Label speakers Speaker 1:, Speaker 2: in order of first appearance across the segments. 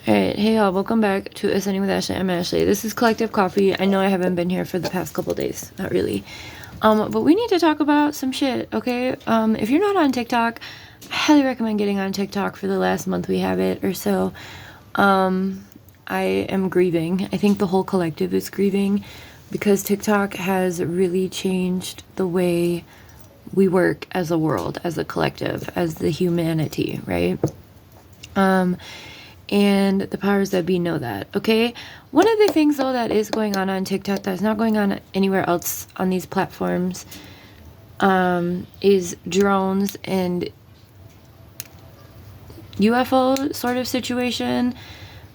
Speaker 1: Alright, hey y'all, welcome back to Ascending with Ashley. I'm Ashley. This is Collective Coffee. I know I haven't been here for the past couple days. Not really. But we need to talk about some shit, okay? If you're not on TikTok, I highly recommend getting on TikTok for the last month we have it or so. I am grieving. I think the whole collective is grieving because TikTok has really changed the way we work as a world, as a collective, as the humanity, right? And the powers that be know that, okay? One of the things, though, that is going on TikTok that's not going on anywhere else on these platforms is drones and UFO sort of situation.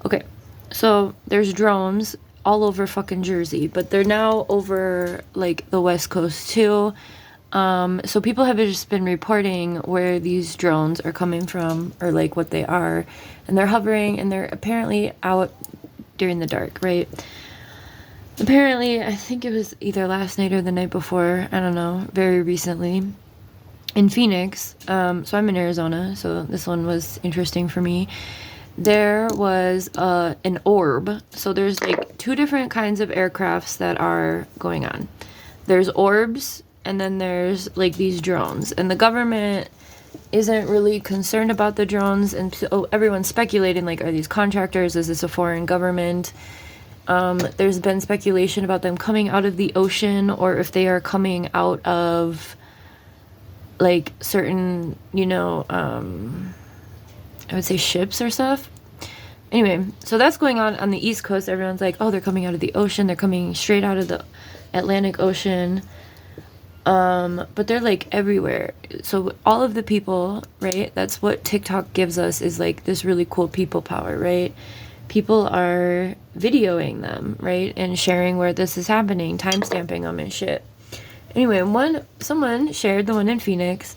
Speaker 1: Okay, so there's drones all over fucking Jersey, but they're now over, like, the West Coast, too. So people have just been reporting where these drones are coming from, or like what they are, and they're hovering and they're apparently out during the dark, right? Apparently, I think it was either last night or the night before, I don't know, very recently, in Phoenix. So I'm in Arizona, so this one was interesting for me. There was an orb. So there's like two different kinds of aircrafts that are going on. There's orbs, and then there's like these drones, and the government isn't really concerned about the drones, and so everyone's speculating, like, are these contractors? Is this a foreign government? There's been speculation about them coming out of the ocean, or if they are coming out of like certain, you know, I would say ships or stuff. Anyway, so that's going on the East Coast. Everyone's like, oh, they're coming out of the ocean, they're coming straight out of the Atlantic Ocean. But they're like everywhere. So all of the people, right? That's what TikTok gives us, is like this really cool people power, right? People are videoing them, right? And sharing where this is happening, timestamping them and shit. Anyway, someone shared the one in Phoenix.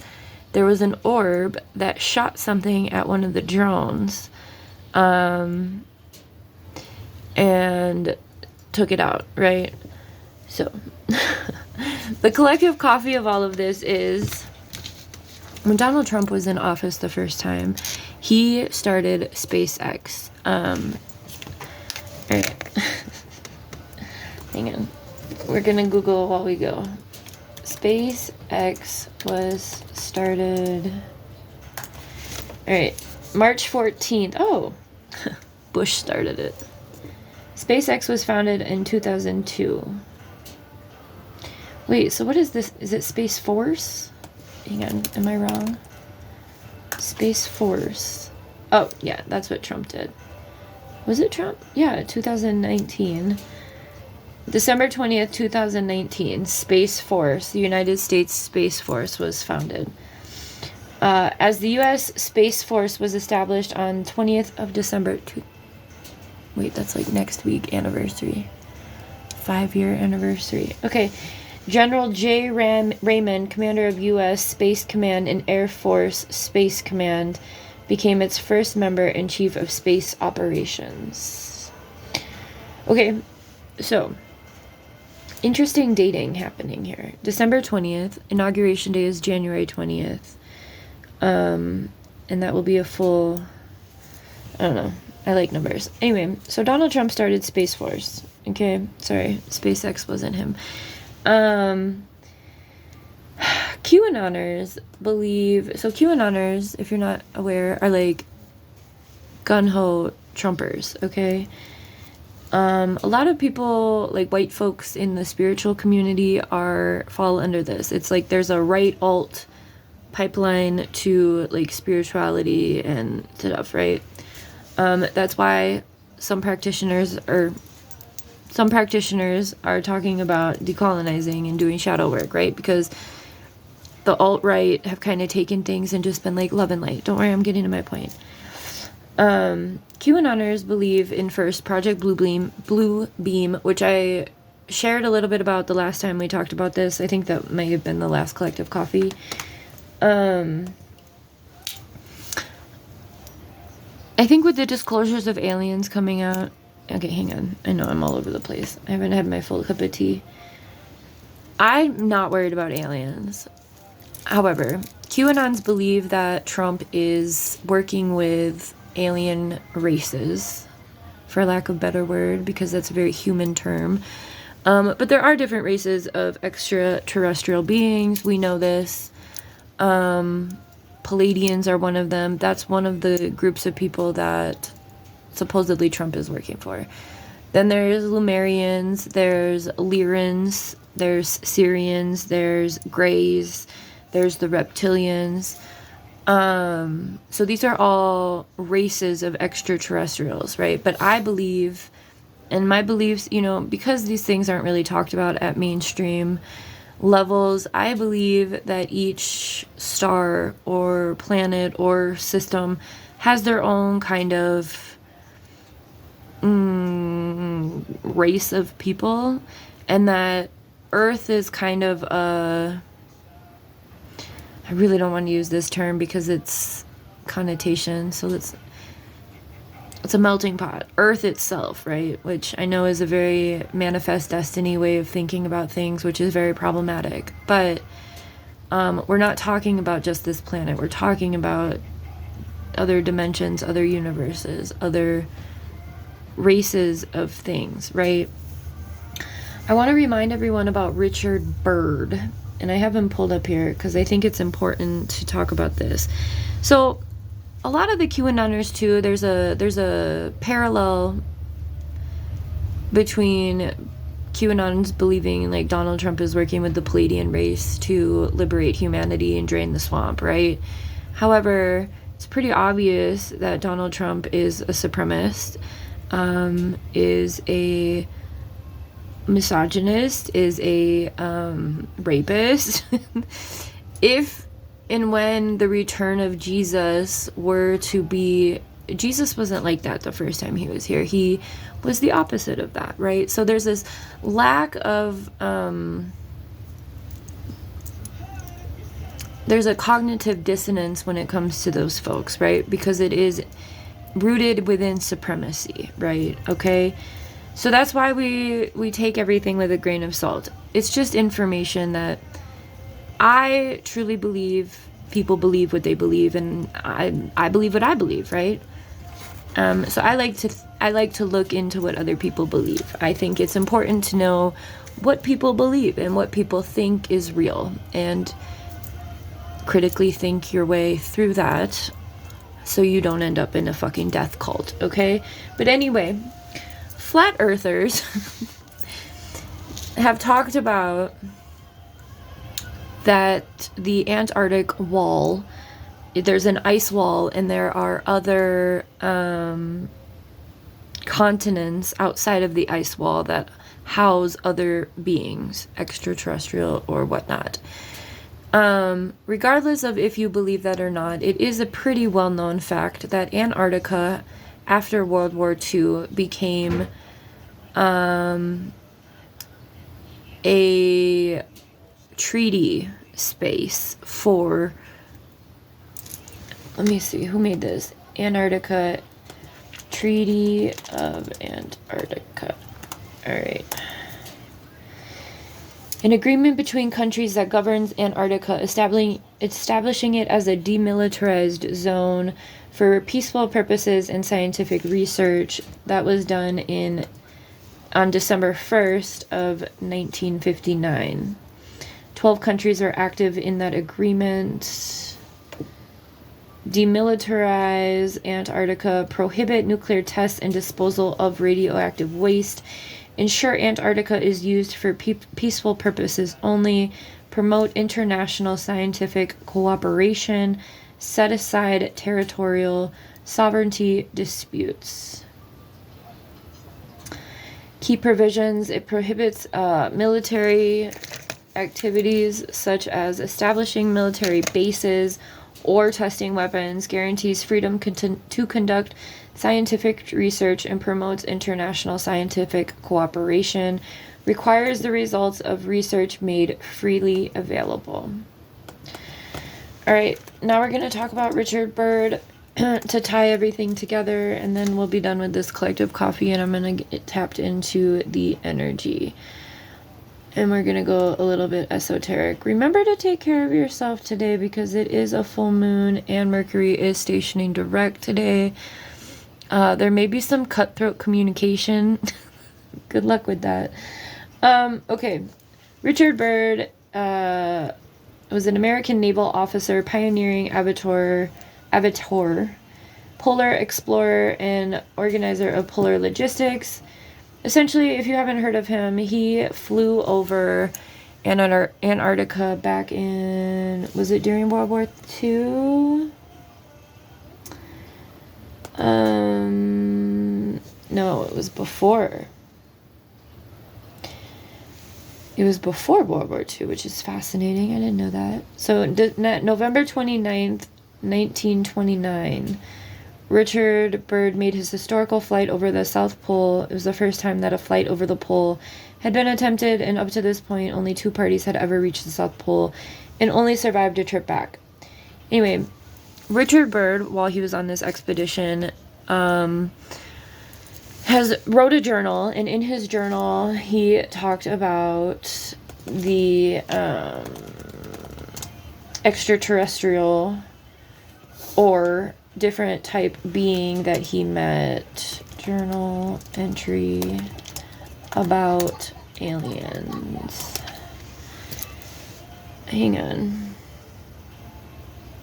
Speaker 1: There was an orb that shot something at one of the drones, and took it out, right? So the collective coffee of all of this is, when Donald Trump was in office the first time, he started SpaceX. All right. Hang on. We're gonna Google while we go. SpaceX was started. All right. March 14th. Oh, Bush started it. SpaceX was founded in 2002. Wait, so what is this? Is it Space Force? Hang on, am I wrong? Space Force. Oh, yeah, that's what Trump did. Was it Trump? Yeah, 2019. December 20th, 2019, Space Force, the United States Space Force, was founded. As the U.S. Space Force was established on 20th of December. Wait, that's like next week anniversary. 5-year anniversary. Okay. General J. Raymond, commander of U.S. Space Command and Air Force Space Command, became its first member and chief of space operations. Okay, so interesting dating happening here. December 20th, inauguration day is January 20th. And that will be a full, I don't know, I like numbers. Anyway, so Donald Trump started Space Force. Okay, sorry, SpaceX wasn't him. QAnoners believe, so QAnoners, if you're not aware, are like gun-ho Trumpers, okay? A lot of people, like white folks in the spiritual community, fall under this. It's like there's a right alt pipeline to like spirituality and stuff, right? That's why some practitioners are talking about decolonizing and doing shadow work, right? Because the alt-right have kind of taken things and just been like, love and light. Don't worry, I'm getting to my point. QAnoners believe in first Project Blue Beam, which I shared a little bit about the last time we talked about this. I think that might have been the last collective coffee. I think with the disclosures of aliens coming out, okay, hang on. I know I'm all over the place. I haven't had my full cup of tea. I'm not worried about aliens. However, QAnons believe that Trump is working with alien races, for lack of a better word, because that's a very human term. But there are different races of extraterrestrial beings. We know this. Palladians are one of them. That's one of the groups of people that supposedly Trump is working for. Then there's Lemurians, there's Lyrans, there's Syrians, there's Greys, there's the Reptilians. So these are all races of extraterrestrials, right? But I believe, and my beliefs, you know, because these things aren't really talked about at mainstream levels, I believe that each star or planet or system has their own kind of race of people, and that Earth is kind of a, I really don't want to use this term because it's connotation, so it's a melting pot. Earth itself, right? Which I know is a very manifest destiny way of thinking about things, which is very problematic. But we're not talking about just this planet. We're talking about other dimensions, other universes, other races of things, right? I want to remind everyone about Richard Byrd. And I have him pulled up here because I think it's important to talk about this. So a lot of the QAnoners too, there's a parallel between QAnon's believing like Donald Trump is working with the Palladian race to liberate humanity and drain the swamp, right? However, it's pretty obvious that Donald Trump is a supremacist, is a misogynist, is a rapist. If and when the return of Jesus were to be, Jesus wasn't like that the first time he was here. He was the opposite of that, right? So there's this lack of, there's a cognitive dissonance when it comes to those folks, right? Because it is rooted within supremacy, right? Okay? So that's why we take everything with a grain of salt. It's just information that I truly believe people believe what they believe, and I believe what I believe, right? So I like to look into what other people believe. I think it's important to know what people believe and what people think is real, and critically think your way through that so you don't end up in a fucking death cult, okay? But anyway, flat earthers have talked about that the Antarctic wall, there's an ice wall, and there are other continents outside of the ice wall that house other beings, extraterrestrial or whatnot. Regardless of if you believe that or not, it is a pretty well-known fact that Antarctica, after World War II, became a treaty space for, let me see, who made this? Antarctica, Treaty of Antarctica. All right. An agreement between countries that governs Antarctica, establishing it as a demilitarized zone for peaceful purposes and scientific research. That was done on December 1st of 1959. 12 countries are active in that agreement. Demilitarize Antarctica, prohibit nuclear tests and disposal of radioactive waste, ensure Antarctica is used for peaceful purposes only, promote international scientific cooperation, set aside territorial sovereignty disputes. Key provisions: it prohibits military activities such as establishing military bases or testing weapons, guarantees freedom to conduct scientific research, and promotes international scientific cooperation, requires the results of research made freely available. All right, now we're going to talk about Richard Byrd to tie everything together, and then we'll be done with this collective coffee, and I'm going to get tapped into the energy. And we're going to go a little bit esoteric. Remember to take care of yourself today because it is a full moon and Mercury is stationing direct today. There may be some cutthroat communication. Good luck with that. Okay. Richard Byrd was an American naval officer, pioneering aviator, polar explorer, and organizer of polar logistics. Essentially, if you haven't heard of him, he flew over Antarctica back in, was it during World War II? No, it was before. It was before World War II, which is fascinating. I didn't know that. So, November 29th, 1929. Richard Byrd made his historical flight over the South Pole. It was the first time that a flight over the pole had been attempted, and up to this point, only 2 parties had ever reached the South Pole and only survived a trip back. Anyway, Richard Byrd, while he was on this expedition, has wrote a journal, and in his journal, he talked about the extraterrestrial or different type being that he met. Journal entry about aliens. Hang on.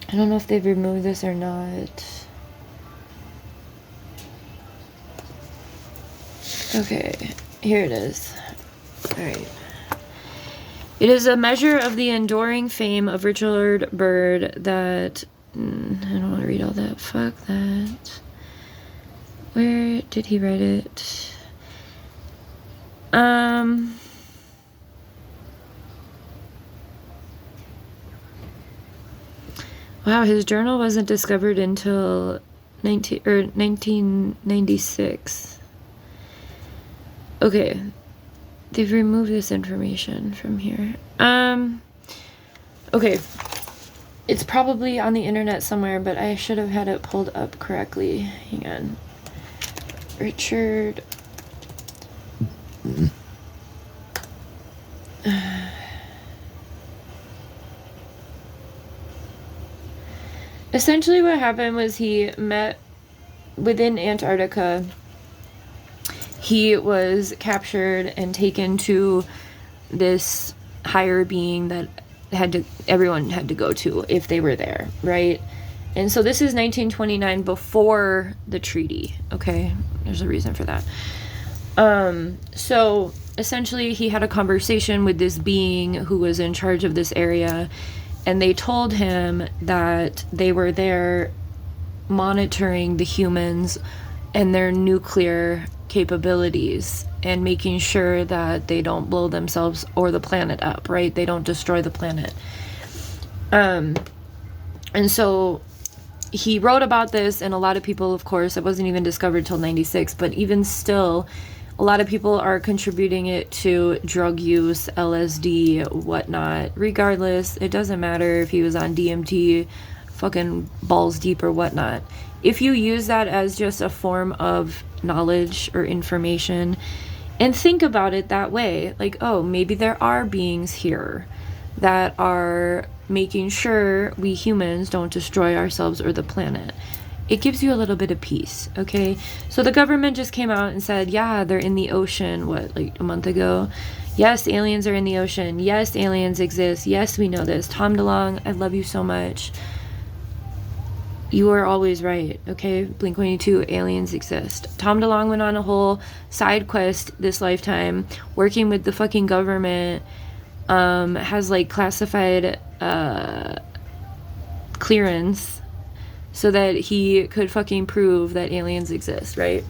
Speaker 1: I don't know if they've removed this or not. Okay, here it is. Alright. It is a measure of the enduring fame of Richard Byrd that... I don't want to read all that. Fuck that. Where did he write it? Wow, his journal wasn't discovered until 1996. Okay. They've removed this information from here. Okay. It's probably on the internet somewhere, but I should have had it pulled up correctly. Hang on. Richard. Essentially what happened was he met within Antarctica. He was captured and taken to this higher being that everyone had to go to if they were there, right? And so this is 1929, before the treaty, okay? There's a reason for that. So essentially he had a conversation with this being who was in charge of this area, and they told him that they were there monitoring the humans and their nuclear capabilities and making sure that they don't blow themselves or the planet up, right? They don't destroy the planet. And so he wrote about this, and a lot of people, of course, it wasn't even discovered till 96, but even still, a lot of people are contributing it to drug use, LSD, whatnot. Regardless, it doesn't matter if he was on DMT, fucking balls deep or whatnot. If you use that as just a form of knowledge or information, and think about it that way, like, oh, maybe there are beings here that are making sure we humans don't destroy ourselves or the planet. It gives you a little bit of peace, okay? So the government just came out and said, yeah, they're in the ocean, like a month ago? Yes, aliens are in the ocean. Yes, aliens exist. Yes, we know this. Tom DeLonge, I love you so much. You are always right, okay? Blink-182, aliens exist. Tom DeLonge went on a whole side quest this lifetime, working with the fucking government, has, like, classified clearance so that he could fucking prove that aliens exist, right?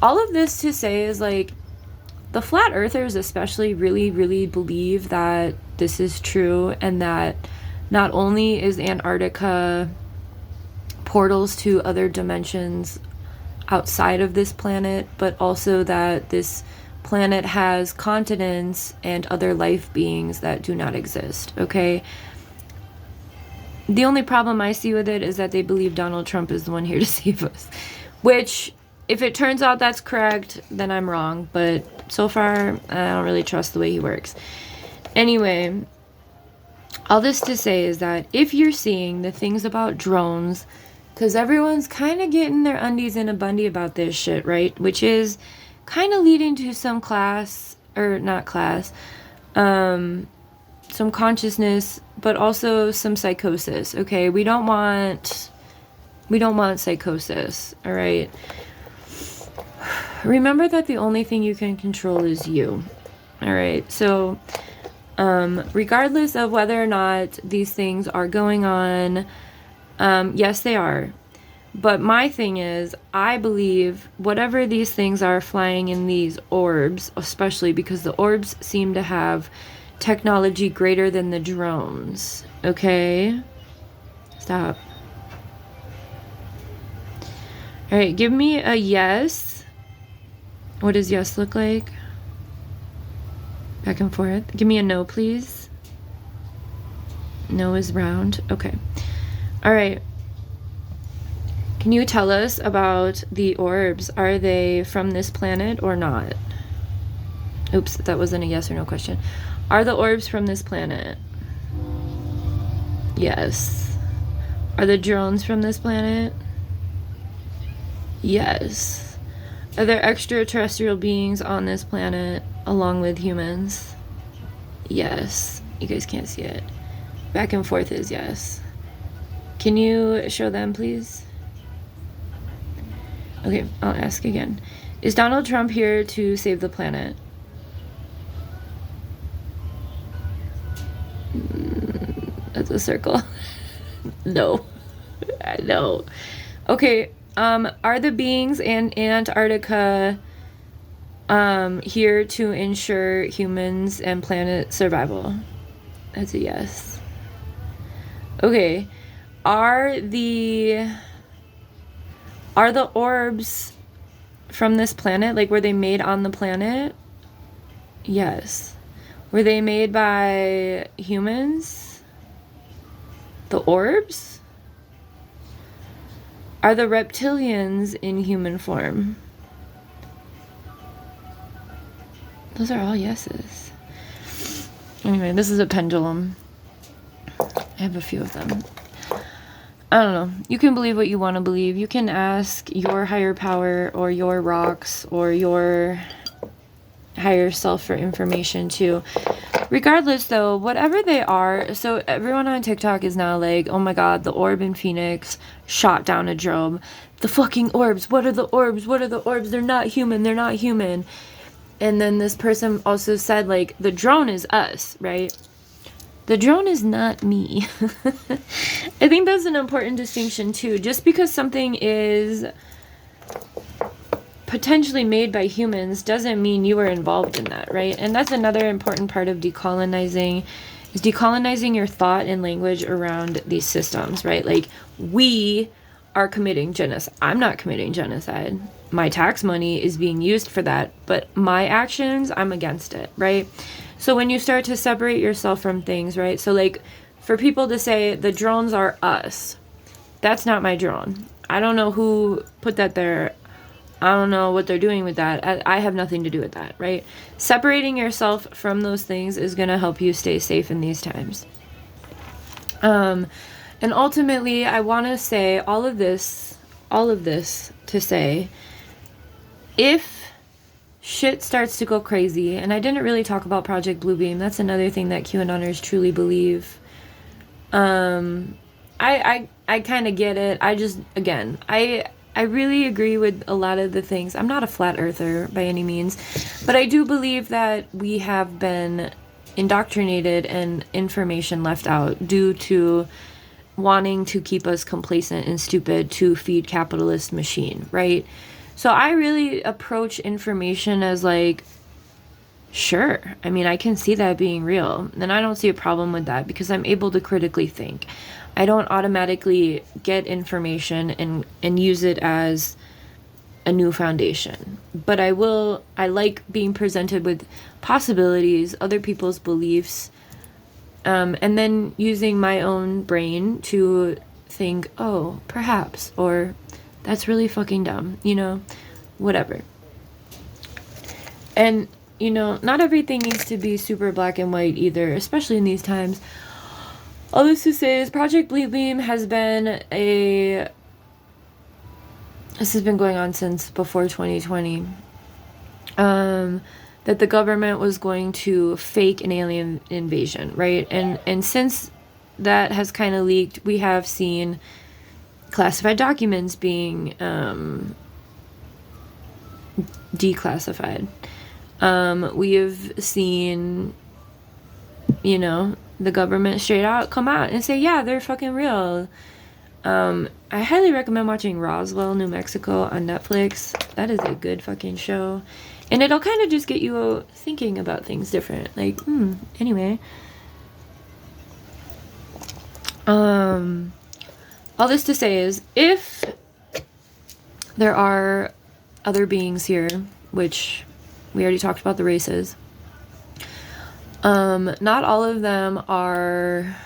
Speaker 1: All of this to say is, like, the flat earthers especially really, really believe that this is true, and that not only is Antarctica portals to other dimensions outside of this planet, but also that this planet has continents and other life beings that do not exist, okay? The only problem I see with it is that they believe Donald Trump is the one here to save us, which if it turns out that's correct, then I'm wrong. But so far, I don't really trust the way he works. Anyway, all this to say is that if you're seeing the things about drones, because everyone's kind of getting their undies in a bundy about this shit, right? Which is kind of leading to some some consciousness, but also some psychosis. Okay, we don't want psychosis. All right. Remember that the only thing you can control is you. All right. So, regardless of whether or not these things are going on, yes, they are. But my thing is, I believe whatever these things are flying in these orbs, especially because the orbs seem to have technology greater than the drones. Okay? Stop. All right, give me a yes. What does yes look like? Back and forth. Give me a no, please. No is round. Okay. All right. Can you tell us about the orbs? Are they from this planet or not? Oops, that wasn't a yes or no question. Are the orbs from this planet? Yes. Are the drones from this planet? Yes. Are there extraterrestrial beings on this planet along with humans? Yes. You guys can't see it. Back and forth is yes. Can you show them, please? Okay, I'll ask again. Is Donald Trump here to save the planet? That's a circle. No. No. Okay, are the beings in Antarctica here to ensure humans and planet survival? That's a yes. Okay. Are the orbs from this planet? Like, were they made on the planet? Yes. Were they made by humans? The orbs? Are the reptilians in human form? Those are all yeses. Anyway, this is a pendulum. I have a few of them. I don't know. You can believe what you want to believe. You can ask your higher power or your rocks or your higher self for information too. Regardless though, whatever they are, so everyone on TikTok is now like, oh my god, the orb in Phoenix shot down a drone. The fucking orbs. What are the orbs? What are the orbs? They're not human. They're not human. And then this person also said, like, the drone is us, right? The drone is not me. I think that's an important distinction too. Just because something is potentially made by humans doesn't mean you were involved in that, right? And that's another important part of decolonizing, is decolonizing your thought and language around these systems, right? Like, we are committing genocide. I'm not committing genocide. My tax money is being used for that, but my actions, I'm against it, right? So when you start to separate yourself from things, right? So like, for people to say the drones are us, that's not my drone. I don't know who put that there. I don't know what they're doing with that. I have nothing to do with that, right? Separating yourself from those things is going to help you stay safe in these times. And ultimately, I want to say all of this to say, if shit starts to go crazy, and I didn't really talk about Project Bluebeam. That's another thing that QAnoners truly believe. I kind of get it. I just, again, I really agree with a lot of the things. I'm not a flat earther by any means, but I do believe that we have been indoctrinated and information left out due to wanting to keep us complacent and stupid to feed capitalist machine, right? So I really approach information as like, sure, I mean, I can see that being real, and I don't see a problem with that because I'm able to critically think. I don't automatically get information and use it as a new foundation, but I like being presented with possibilities, other people's beliefs, and then using my own brain to think, oh, perhaps, or that's really fucking dumb, you know? whatever. And, you know, not everything needs to be super black and white either, especially in these times. All this to say is Project Bleed Beam has been this has been going on since before 2020. That the government was going to fake an alien invasion, right? And since that has kind of leaked, we have seen classified documents being declassified. We have seen, you know, the government straight out come out and say, yeah, they're fucking real. I highly recommend watching Roswell, New Mexico on Netflix. That is a good fucking show. And it'll kind of just get you thinking about things different. Like, anyway. All this to say is, if there are other beings here, which we already talked about the races, not all of them are...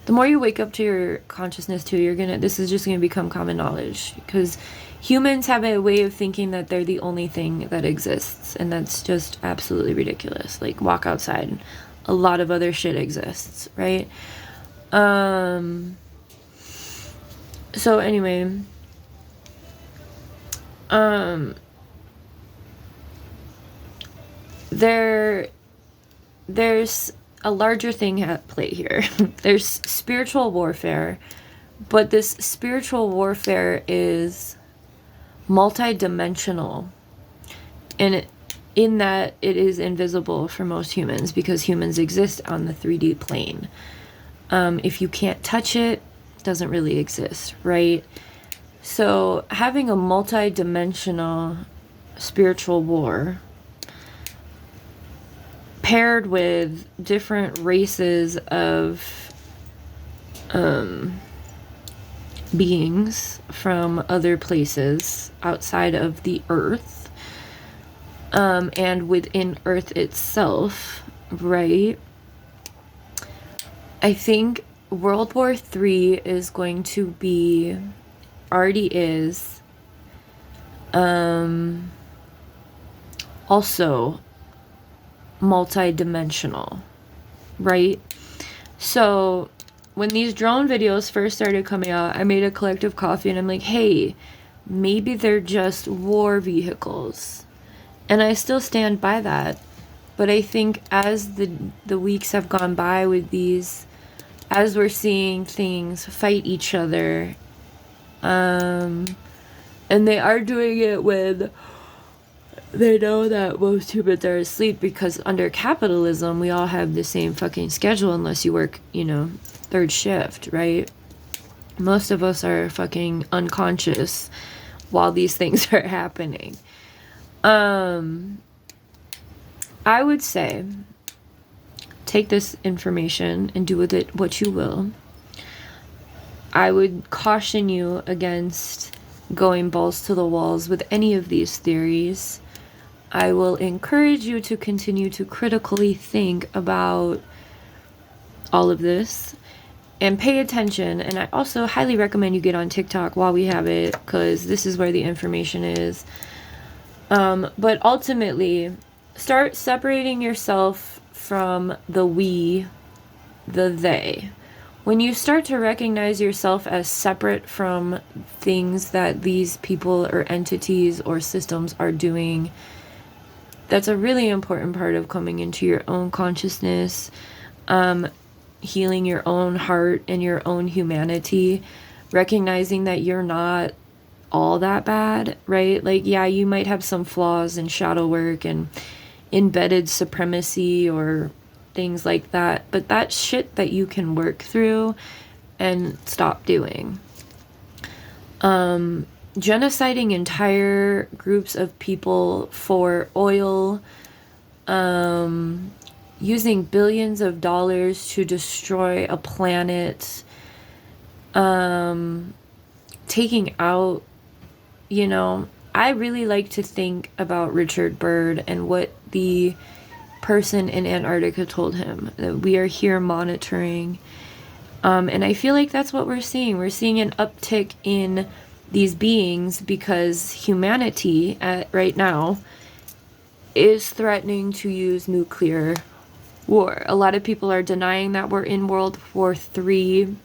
Speaker 1: The more you wake up to your consciousness too, this is just gonna become common knowledge, because humans have a way of thinking that they're the only thing that exists, and that's just absolutely ridiculous. Like, walk outside, a lot of other shit exists, right? So anyway, there's a larger thing at play here. There's spiritual warfare, but this spiritual warfare is multi-dimensional, and in that it is invisible for most humans, because humans exist on the 3D plane. If you can't touch it, it doesn't really exist, right? So having a multi-dimensional spiritual war paired with different races of beings from other places outside of the Earth, and within Earth itself, right? I think World War III is going to be, already is, also multi-dimensional, right? So when these drone videos first started coming out, I made a collective coffee and I'm like, hey, maybe they're just war vehicles. And I still stand by that. But I think as the weeks have gone by with these, as we're seeing things fight each other, and they are doing it with... They know that most humans are asleep, because under capitalism, we all have the same fucking schedule unless you work, you know, third shift, right? Most of us are fucking unconscious while these things are happening. I would say, take this information and do with it what you will. I would caution you against going balls to the walls with any of these theories. I will encourage you to continue to critically think about all of this and pay attention. And I also highly recommend you get on TikTok while we have it, because this is where the information is. But ultimately, start separating yourself from the we, the they. When you start to recognize yourself as separate from things that these people or entities or systems are doing, that's a really important part of coming into your own consciousness, healing your own heart and your own humanity, recognizing that you're not all that bad, right? Like, yeah, you might have some flaws in shadow work and embedded supremacy or things like that, but that's shit that you can work through and stop doing. Genociding entire groups of people for oil, using billions of dollars to destroy a planet, taking out, you know, I really like to think about Richard Byrd and what the person in Antarctica told him, that we are here monitoring. And I feel like that's what we're seeing. We're seeing an uptick in these beings because humanity right now is threatening to use nuclear war. A lot of people are denying that we're in World War III.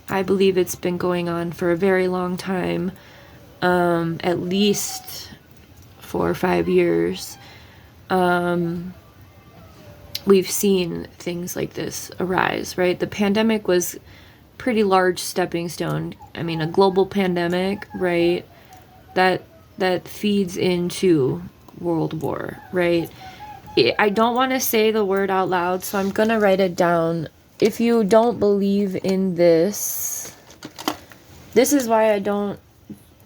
Speaker 1: I believe it's been going on for a very long time, at least 4 or 5 years. We've seen things like this arise, right? The pandemic was pretty large stepping stone. I mean, a global pandemic, right? That feeds into World War, right? I don't want to say the word out loud, so I'm gonna write it down. If you don't believe in this, this is why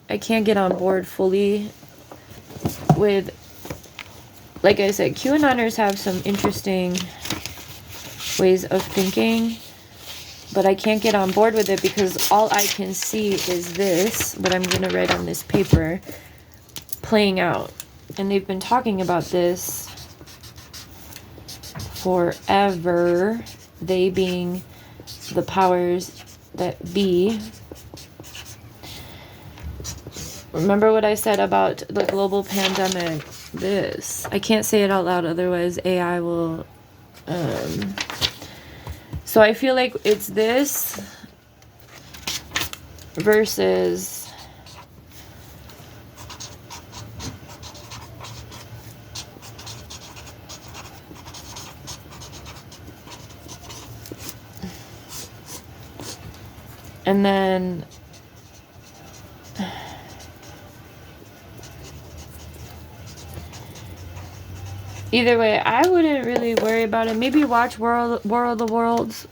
Speaker 1: I can't get on board fully with, like I said, QAnoners have some interesting ways of thinking, but I can't get on board with it because all I can see is this, what I'm going to write on this paper, playing out. And they've been talking about this forever, they being the powers that be. Remember what I said about the global pandemic? This. I can't say it out loud, otherwise AI will... So I feel like it's this versus... And then... Either way, I wouldn't really worry about it. Maybe watch War of the Worlds.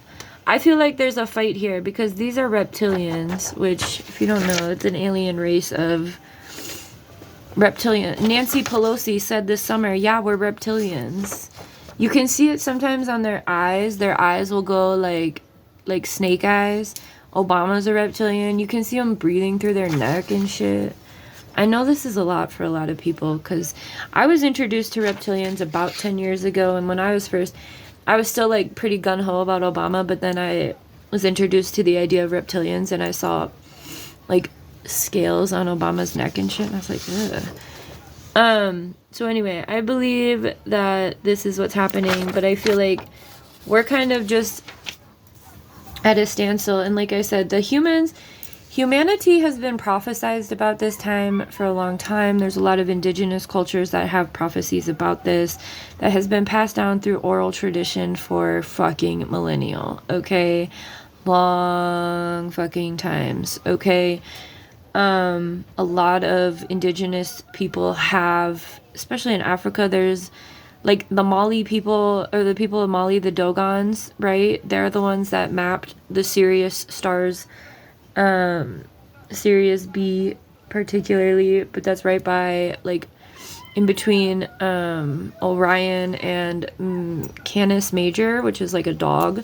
Speaker 1: I feel like there's a fight here because these are reptilians, which, if you don't know, it's an alien race of reptilian. Nancy Pelosi said this summer, yeah, we're reptilians. You can see it sometimes on their eyes. Their eyes will go like snake eyes. Obama's a reptilian. You can see them breathing through their neck and shit. I know this is a lot for a lot of people because I was introduced to reptilians about 10 years ago, and when I was first, I was still like pretty gun-ho about Obama, but then I was introduced to the idea of reptilians and I saw like scales on Obama's neck and shit, and I was like, ugh. So anyway, I believe that this is what's happening, but I feel like we're kind of just at a standstill, and like I said, humanity has been prophesized about this time for a long time. There's a lot of indigenous cultures that have prophecies about this that has been passed down through oral tradition for fucking millennial, okay? Long fucking times, okay? A lot of indigenous people have, especially in Africa, there's like the Mali people, or the people of Mali, the Dogons, right? They're the ones that mapped the Sirius stars, Sirius B particularly, but that's right by like in between Orion and Canis Major, which is like a dog.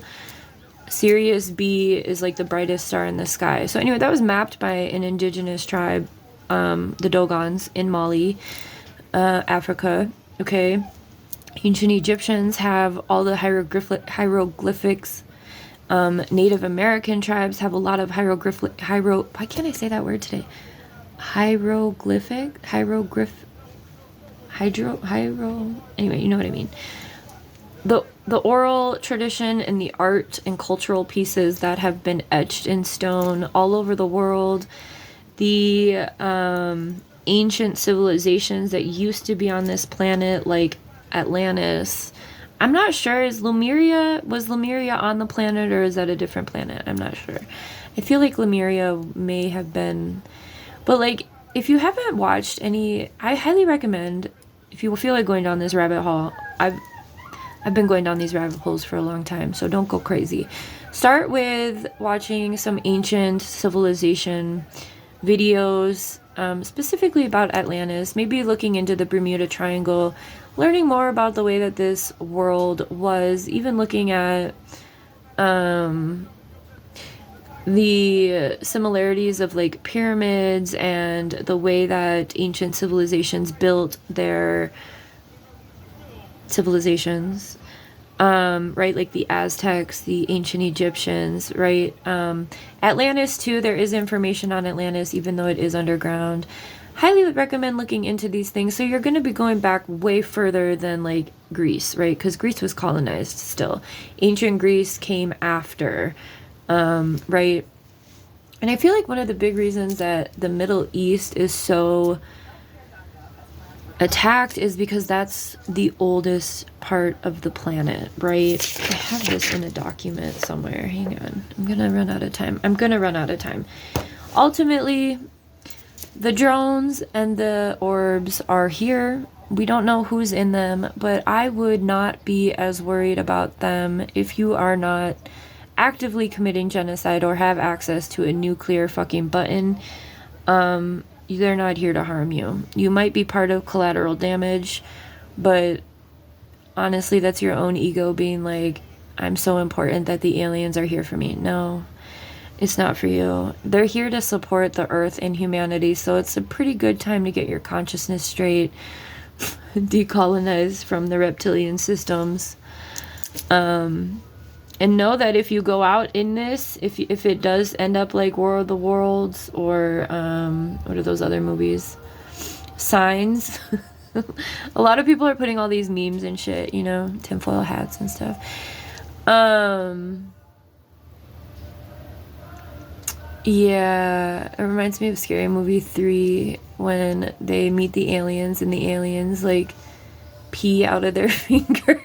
Speaker 1: Sirius B is like the brightest star in the sky. So anyway, that was mapped by an indigenous tribe, the Dogons in Mali, Africa. Okay, ancient Egyptians have all the hieroglyphics. Native American tribes have a lot of why can't I say that word today? Anyway, you know what I mean. The oral tradition and the art and cultural pieces that have been etched in stone all over the world, the ancient civilizations that used to be on this planet, like Atlantis. I'm not sure, was Lemuria on the planet, or is that a different planet? I'm not sure. I feel like Lemuria may have been, but like, if you haven't watched any, I highly recommend, if you feel like going down this rabbit hole, I've been going down these rabbit holes for a long time, so don't go crazy. Start with watching some ancient civilization videos, specifically about Atlantis, maybe looking into the Bermuda Triangle, learning more about the way that this world was, even looking at the similarities of like pyramids and the way that ancient civilizations built their civilizations. right? Like the Aztecs, the ancient Egyptians, right? Atlantis too, there is information on Atlantis, even though it is underground. Highly would recommend looking into these things. So you're going to be going back way further than like Greece, right? Because Greece was colonized still. Ancient Greece came after, right? And I feel like one of the big reasons that the Middle East is so attacked is because that's the oldest part of the planet, right? I have this in a document somewhere. Hang on. I'm going to run out of time. Ultimately, the drones and the orbs are here. We don't know who's in them, but I would not be as worried about them if you are not actively committing genocide or have access to a nuclear fucking button. They're not here to harm you. You might be part of collateral damage, but honestly, that's your own ego being like, I'm so important that the aliens are here for me. No, it's not for you. They're here to support the earth and humanity, so it's a pretty good time to get your consciousness straight, decolonize from the reptilian systems. And know that if you go out in this, if it does end up like War of the Worlds or what are those other movies? Signs. A lot of people are putting all these memes and shit, you know, tinfoil hats and stuff. Yeah, it reminds me of Scary Movie 3 when they meet the aliens and the aliens like pee out of their finger.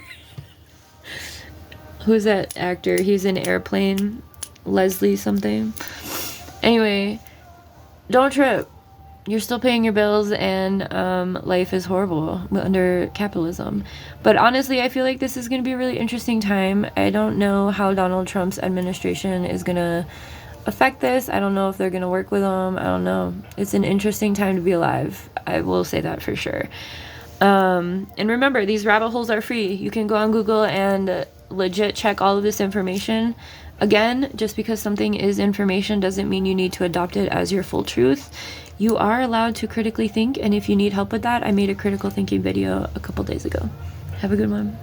Speaker 1: Who's that actor? He's in Airplane. Leslie something. Anyway, don't trip. You're still paying your bills and life is horrible under capitalism. But honestly, I feel like this is going to be a really interesting time. I don't know how Donald Trump's administration is going to affect this. I don't know if they're going to work with him. I don't know. It's an interesting time to be alive. I will say that for sure. And remember, these rabbit holes are free. You can go on Google and legit check all of this information. Again, just because something is information doesn't mean you need to adopt it as your full truth. You are allowed to critically think, and if you need help with that, I made a critical thinking video a couple days ago. Have a good one.